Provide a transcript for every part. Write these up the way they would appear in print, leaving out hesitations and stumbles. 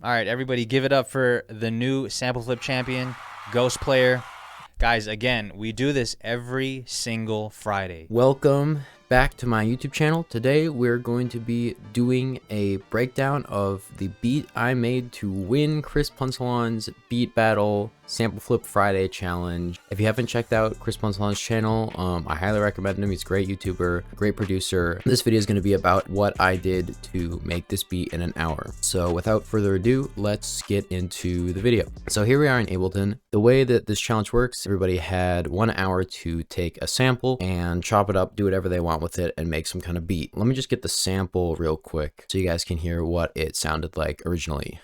All right, everybody, give it up for the new sample flip champion, Ghostplayer. Guys, again, we do this every single Friday. Welcome back to my YouTube channel. Today we're going to be doing a breakdown of the beat I made to win Chris Punsalan'S beat battle sample flip Friday challenge. If you haven't checked out Chris Punsalan'S channel, I highly recommend him. He's a great YouTuber, great producer. This video is going to be about what I did to make this beat in an hour. So without further ado, let's get into the video. So here we are in Ableton. The way that this challenge works, everybody had 1 hour to take a sample and chop it up, do whatever they want with it, and make some kind of beat. Let me just get the sample real quick so you guys can hear what it sounded like originally.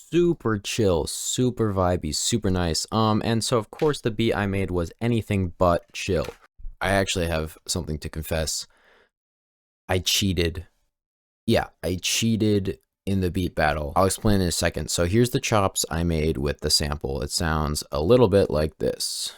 Super chill, super vibey, super nice. And so of course the beat I made was anything but chill. I actually have something to confess. I cheated. Yeah, I cheated in the beat battle. I'll explain in a second. So here's the chops I made with the sample. It sounds a little bit like this.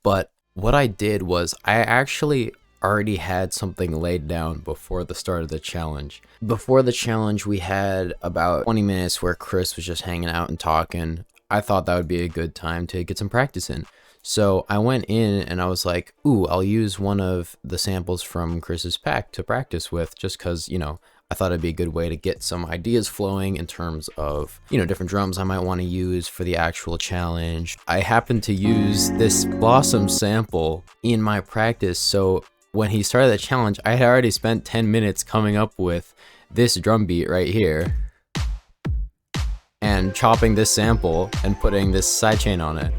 But what I did was I actually already had something laid down before the start of the challenge. Before the challenge, we had about 20 minutes where Chris was just hanging out and talking. I thought that would be a good time to get some practice in. So I went in and I was like, ooh, I'll use one of the samples from Chris's pack to practice with, just because, you know, I thought it'd be a good way to get some ideas flowing in terms of, you know, different drums I might want to use for the actual challenge. I happened to use this Blossom sample in my practice, so when he started the challenge, I had already spent 10 minutes coming up with this drum beat right here and chopping this sample and putting this sidechain on it.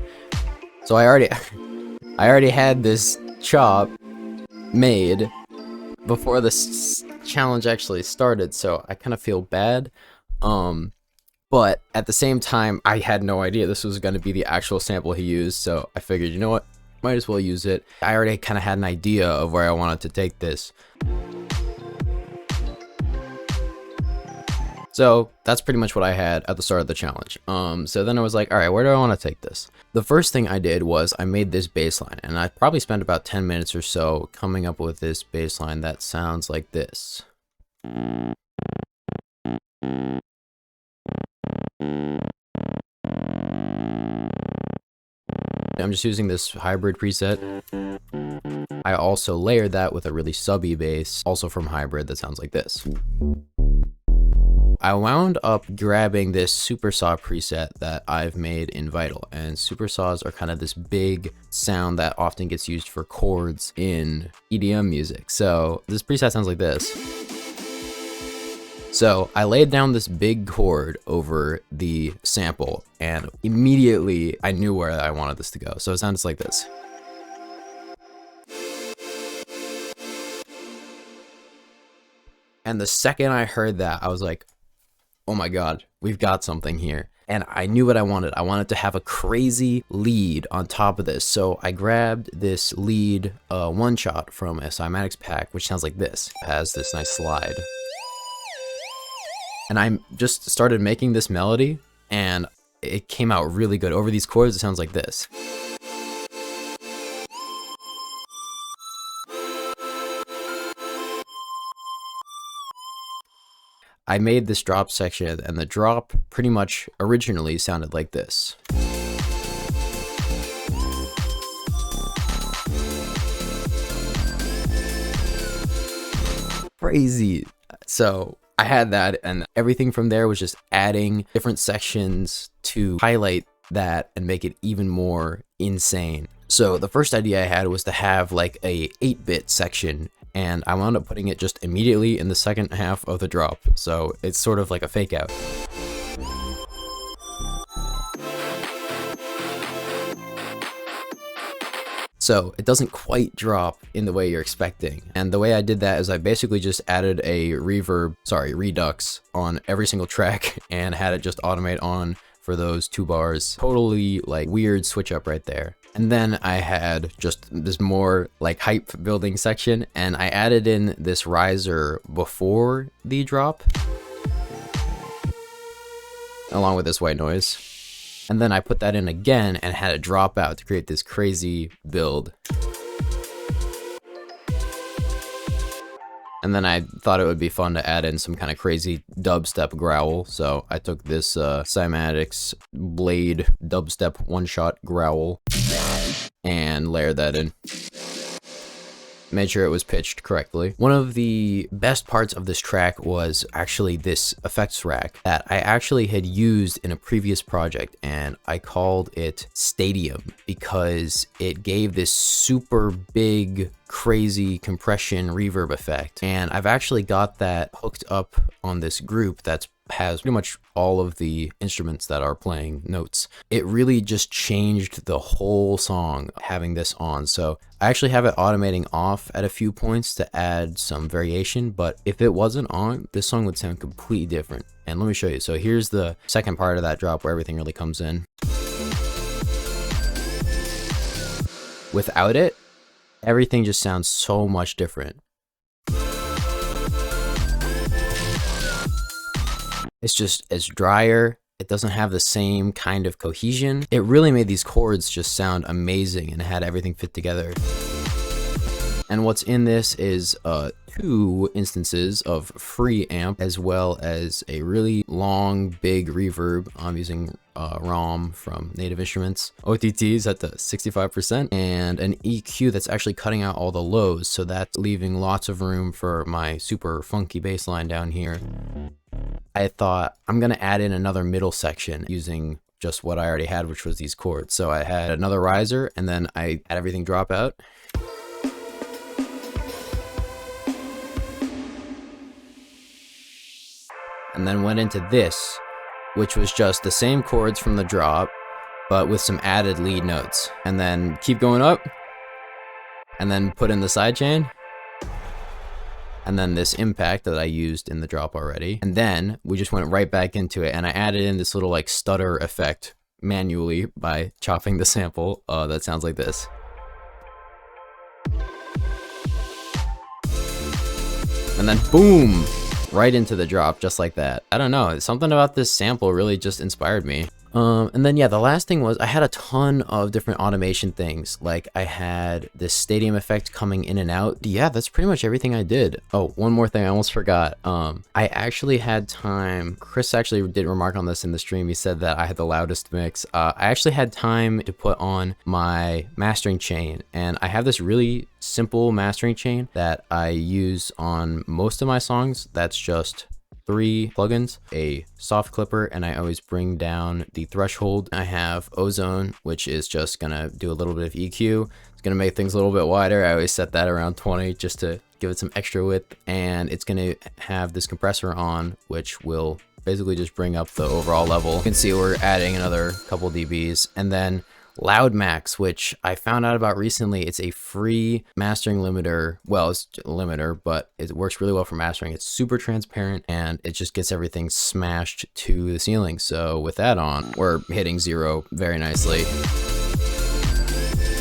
So I already had this chop made before this challenge actually started, so I kind of feel bad. But at the same time, I had no idea this was going to be the actual sample he used, so I figured, you know what? Might as well use it. I already kind of had an idea of where I wanted to take this. So that's pretty much what I had at the start of the challenge. So then I was like, all right, where do I want to take this? The first thing I did was I made this bass line, and I probably spent about 10 minutes or so coming up with this bass line that sounds like this. I'm just using this hybrid preset. I also layered that with a really subby bass, also from hybrid, that sounds like this. I wound up grabbing this supersaw preset that I've made in Vital, and supersaws are kind of this big sound that often gets used for chords in EDM music. So this preset sounds like this. So I laid down this big chord over the sample, and immediately I knew where I wanted this to go. So it sounds like this. And the second I heard that, I was like, oh my God, we've got something here. And I knew what I wanted. I wanted to have a crazy lead on top of this. So I grabbed this lead one shot from a Cymatics pack, which sounds like this. It has this nice slide. And I just started making this melody, and it came out really good. Over these chords, it sounds like this. I made this drop section, and the drop pretty much originally sounded like this. Crazy. So I had that, and everything from there was just adding different sections to highlight that and make it even more insane. So the first idea I had was to have like a 8-bit section, and I wound up putting it just immediately in the second half of the drop. So it's sort of like a fake out. So it doesn't quite drop in the way you're expecting. And the way I did that is I basically just added a redux on every single track and had it just automate on for those 2 bars. Totally like weird switch up right there. And then I had just this more like hype building section, and I added in this riser before the drop. along with this white noise. And then I put that in again and had it drop out to create this crazy build. And then I thought it would be fun to add in some kind of crazy dubstep growl. So I took this Cymatics Blade dubstep one-shot growl and layered that in. Made sure it was pitched correctly. One of the best parts of this track was actually this effects rack that I actually had used in a previous project, and I called it Stadium because it gave this super big, crazy compression reverb effect. And I've actually got that hooked up on this group that has pretty much all of the instruments that are playing notes. It really just changed the whole song having this on. So I actually have it automating off at a few points to add some variation, but if it wasn't on, this song would sound completely different. And let me show you. So here's the second part of that drop where everything really comes in. Without it, everything just sounds so much different. It's drier. It doesn't have the same kind of cohesion. It really made these chords just sound amazing and had everything fit together. And what's in this is 2 instances of free amp as well as a really long, big reverb. I'm using ROM from Native Instruments. OTTs at the 65% and an EQ that's actually cutting out all the lows. So that's leaving lots of room for my super funky bass line down here. I thought I'm going to add in another middle section using just what I already had, which was these chords. So I had another riser and then I had everything drop out. And then went into this, which was just the same chords from the drop, but with some added lead notes. And then keep going up, and then put in the sidechain, and then this impact that I used in the drop already. And then we just went right back into it, and I added in this little like stutter effect manually by chopping the sample that sounds like this. And then boom! Right into the drop, just like that. I don't know, something about this sample really just inspired me. And then yeah, the last thing was I had a ton of different automation things. Like I had this stadium effect coming in and out. Yeah, that's pretty much everything I did. Oh, one more thing I almost forgot. I actually had time, Chris actually did remark on this in the stream. He said that I had the loudest mix. I actually had time to put on my mastering chain, and I have this really simple mastering chain that I use on most of my songs. That's just 3 plugins, a soft clipper, and I always bring down the threshold. I have ozone, which is just gonna do a little bit of EQ. It's gonna make things a little bit wider. I always set that around 20 just to give it some extra width, and it's gonna have this compressor on, which will basically just bring up the overall level. You can see we're adding another couple dBs, and then Loud Max, which I found out about recently. It's a free mastering limiter. Well, it's a limiter, but it works really well for mastering. It's super transparent and it just gets everything smashed to the ceiling. So with that on, we're hitting 0 very nicely.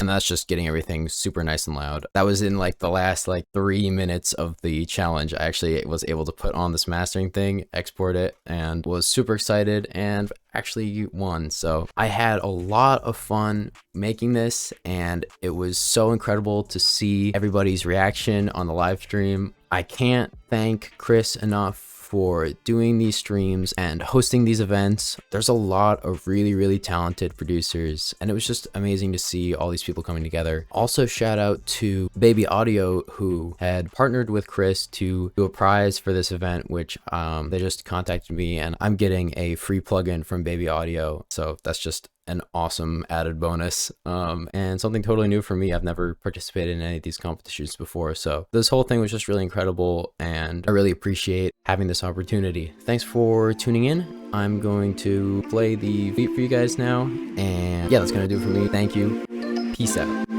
And that's just getting everything super nice and loud. That was in like the last 3 minutes of the challenge. I actually was able to put on this mastering thing, export it, and was super excited and actually won. So I had a lot of fun making this, and it was so incredible to see everybody's reaction on the live stream. I can't thank Chris enough for doing these streams and hosting these events. There's a lot of really, really talented producers, and it was just amazing to see all these people coming together. Also, shout out to Baby Audio, who had partnered with Chris to do a prize for this event, which they just contacted me, and I'm getting a free plugin from Baby Audio. So that's just an awesome added bonus and something totally new for me. I've never participated in any of these competitions before, so this whole thing was just really incredible, and I really appreciate having this opportunity. Thanks for tuning in. I'm going to play the beat for you guys now, and yeah, that's gonna do it for me. Thank you. Peace out.